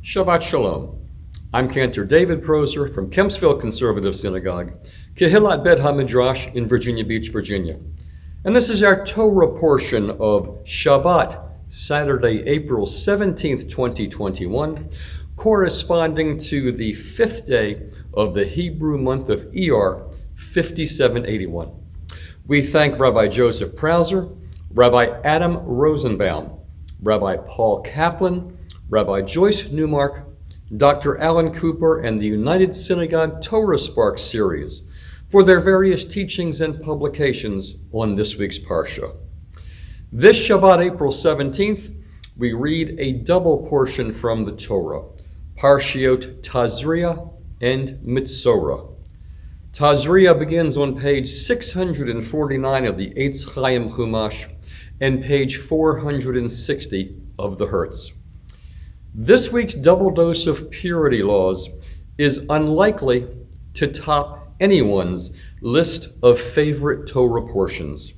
Shabbat Shalom. I'm Cantor David Proser from Kempsville Conservative Synagogue, Kehillat Bet HaMidrash in Virginia Beach, Virginia. And this is our Torah portion of Shabbat, Saturday, April 17th, 2021, corresponding to the 5th day of the Hebrew month of Iyar, 5781. We thank Rabbi Joseph Prauser, Rabbi Adam Rosenbaum, Rabbi Paul Kaplan, Rabbi Joyce Newmark, Dr. Alan Cooper, and the United Synagogue Torah Spark series for their various teachings and publications on this week's Parsha. This Shabbat, April 17th, we read a double portion from the Torah, Parshiot Tazria and Metzorah. Tazria begins on page 649 of the Eitz Chaim Chumash and page 460 of the Hertz. This week's double dose of purity laws is unlikely to top anyone's list of favorite Torah portions.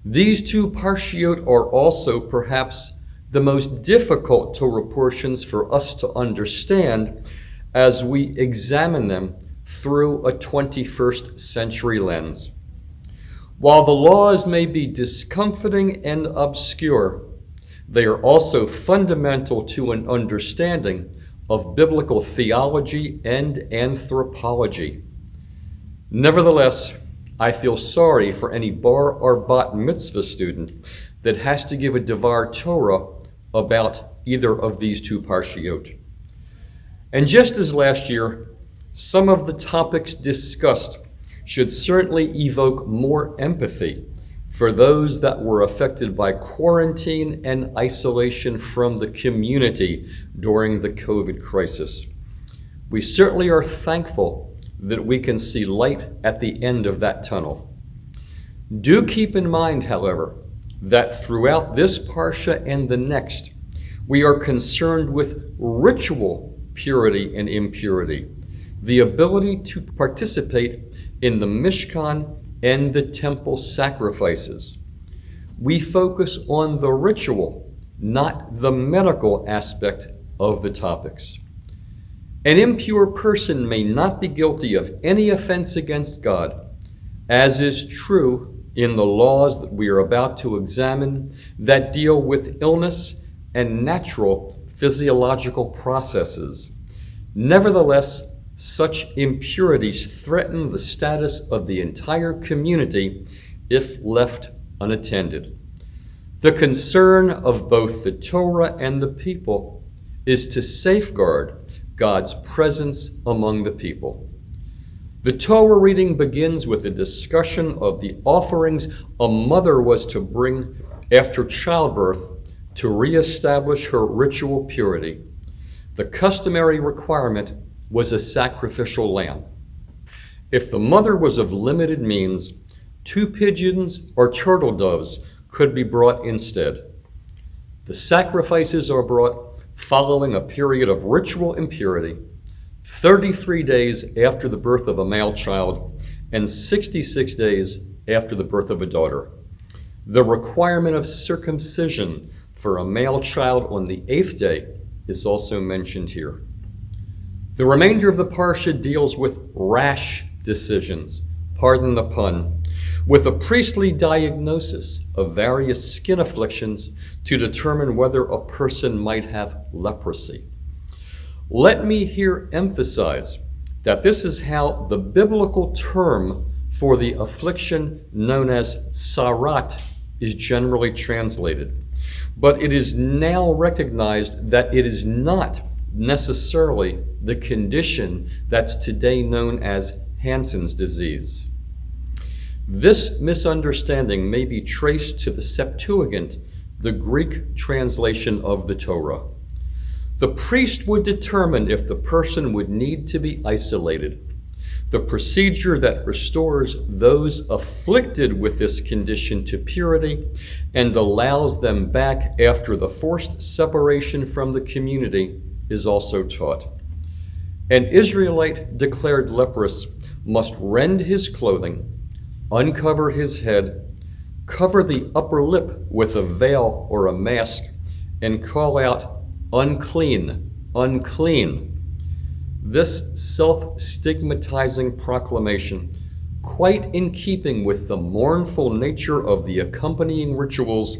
These two parshiot are also perhaps the most difficult Torah portions for us to understand as we examine them through a 21st century lens. While the laws may be discomforting and obscure, they are also fundamental to an understanding of biblical theology and anthropology. Nevertheless, I feel sorry for any bar or bat mitzvah student that has to give a Devar Torah about either of these two parshiot. And just as last year, some of the topics discussed should certainly evoke more empathy for those that were affected by quarantine and isolation from the community during the COVID crisis. We certainly are thankful that we can see light at the end of that tunnel. Do keep in mind, however, that throughout this Parsha and the next, we are concerned with ritual purity and impurity, the ability to participate in the Mishkan and the temple sacrifices. We focus on the ritual, not the medical aspect of the topics. An impure person may not be guilty of any offense against God, as is true in the laws that we are about to examine that deal with illness and natural physiological processes. Nevertheless, such impurities threaten the status of the entire community if left unattended. The concern of both the Torah and the people is to safeguard God's presence among the people. The Torah reading begins with a discussion of the offerings a mother was to bring after childbirth to reestablish her ritual purity. The customary requirement was a sacrificial lamb. If the mother was of limited means, 2 pigeons or turtle doves could be brought instead. The sacrifices are brought following a period of ritual impurity, 33 days after the birth of a male child and 66 days after the birth of a daughter. The requirement of circumcision for a male child on the 8th day is also mentioned here. The remainder of the Parsha deals with rash decisions, pardon the pun, with a priestly diagnosis of various skin afflictions to determine whether a person might have leprosy. Let me here emphasize that this is how the biblical term for the affliction known as tsarat is generally translated. But it is now recognized that it is not necessarily the condition that's today known as Hansen's disease. This misunderstanding may be traced to the Septuagint, the Greek translation of the Torah. The priest would determine if the person would need to be isolated. The procedure that restores those afflicted with this condition to purity and allows them back after the forced separation from the community is also taught. An Israelite declared leprous must rend his clothing, uncover his head, cover the upper lip with a veil or a mask, and call out, "Unclean," unclean. This self-stigmatizing proclamation, quite in keeping with the mournful nature of the accompanying rituals,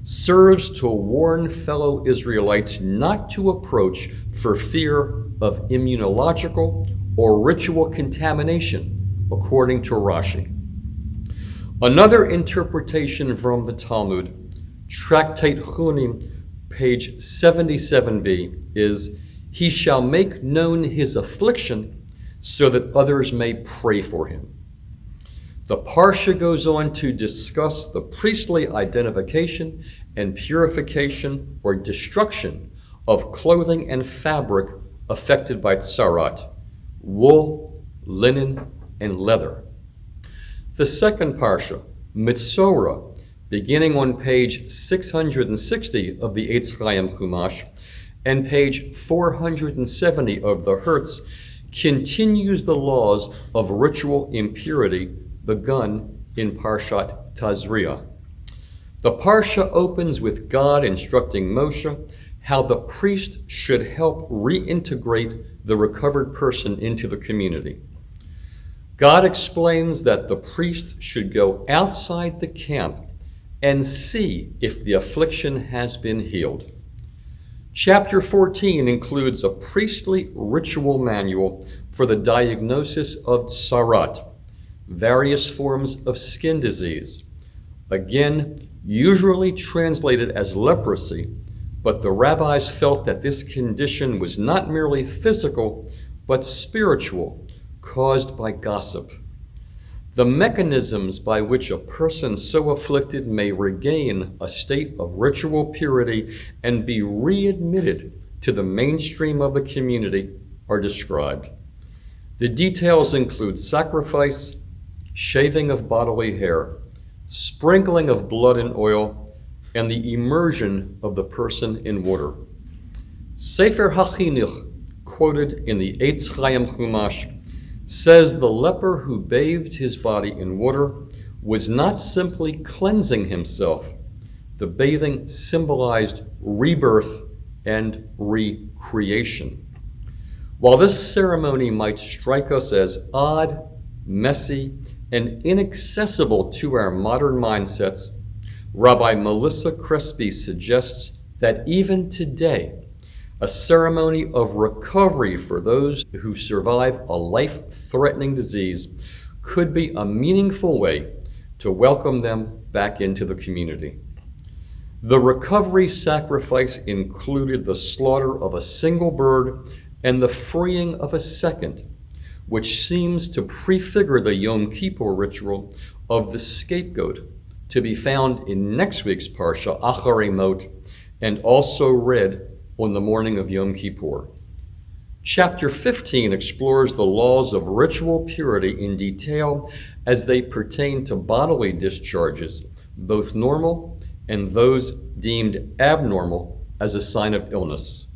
serves to warn fellow Israelites not to approach for fear of immunological or ritual contamination, according to Rashi. Another interpretation from the Talmud, Tractate Chunim, page 77b, is, "He shall make known his affliction so that others may pray for him." The Parsha goes on to discuss the priestly identification and purification or destruction of clothing and fabric affected by tsarat, wool, linen, and leather. The second Parsha, Metzorah, beginning on page 660 of the Eitz Chaim Chumash and page 470 of the Hertz, continues the laws of ritual impurity begun in Parshat Tazria. The Parsha opens with God instructing Moshe how the priest should help reintegrate the recovered person into the community. God explains that the priest should go outside the camp and see if the affliction has been healed. Chapter 14 includes a priestly ritual manual for the diagnosis of tsarat, various forms of skin disease, again, usually translated as leprosy, but the rabbis felt that this condition was not merely physical, but spiritual, caused by gossip. The mechanisms by which a person so afflicted may regain a state of ritual purity and be readmitted to the mainstream of the community are described. The details include sacrifice, shaving of bodily hair, sprinkling of blood and oil, and the immersion of the person in water. Sefer HaChinuch, quoted in the Eitz Chaim Chumash, says the leper who bathed his body in water was not simply cleansing himself. The bathing symbolized rebirth and recreation. While this ceremony might strike us as odd, messy, and inaccessible to our modern mindsets, Rabbi Melissa Crespi suggests that even today, a ceremony of recovery for those who survive a life-threatening disease could be a meaningful way to welcome them back into the community. The recovery sacrifice included the slaughter of a single bird and the freeing of a second, which seems to prefigure the Yom Kippur ritual of the scapegoat, to be found in next week's Parsha, Acharei Mot, and also read on the morning of Yom Kippur. Chapter 15 explores the laws of ritual purity in detail as they pertain to bodily discharges, both normal and those deemed abnormal as a sign of illness.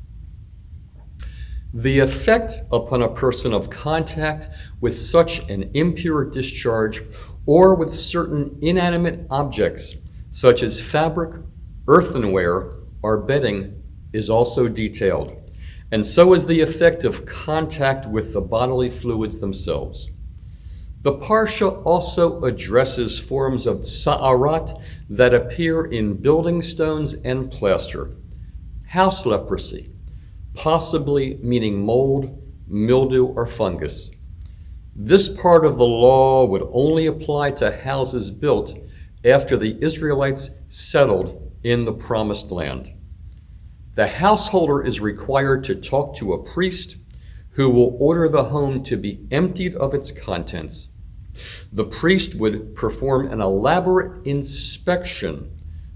The effect upon a person of contact with such an impure discharge or with certain inanimate objects, such as fabric, earthenware, or bedding, is also detailed, and so is the effect of contact with the bodily fluids themselves. The Parsha also addresses forms of tsa'arat that appear in building stones and plaster, house leprosy, possibly meaning mold, mildew, or fungus. This part of the law would only apply to houses built after the Israelites settled in the Promised Land. The householder is required to talk to a priest who will order the home to be emptied of its contents. The priest would perform an elaborate inspection,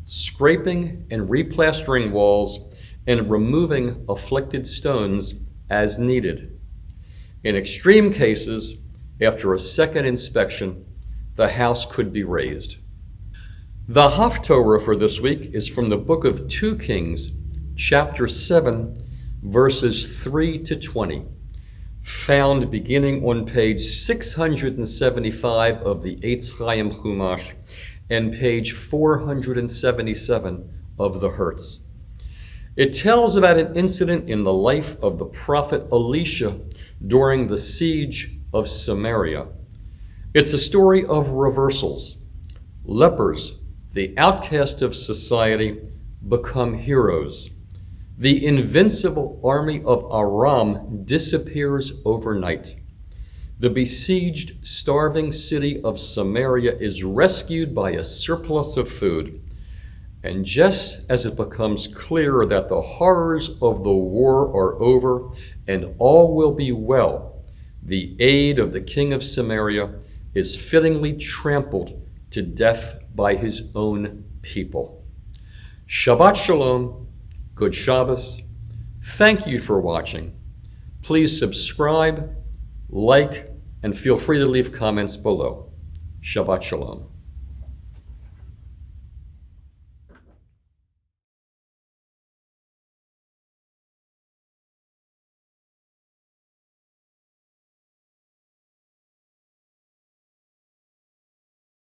scraping and replastering walls and removing afflicted stones as needed. In extreme cases, after a second inspection, the house could be razed. The Haftorah for this week is from the book of 2 Kings, chapter 7, verses 3 to 20, found beginning on page 675 of the Eitz Chaim Chumash and page 477 of the Hertz. It tells about an incident in the life of the prophet Elisha during the siege of Samaria. It's a story of reversals. Lepers, the outcast of society, become heroes. The invincible army of Aram disappears overnight. The besieged, starving city of Samaria is rescued by a surplus of food. And just as it becomes clear that the horrors of the war are over and all will be well, the aid of the king of Samaria is fittingly trampled to death by his own people. Shabbat Shalom, good Shabbos. Thank you for watching. Please subscribe, like, and feel free to leave comments below. Shabbat Shalom.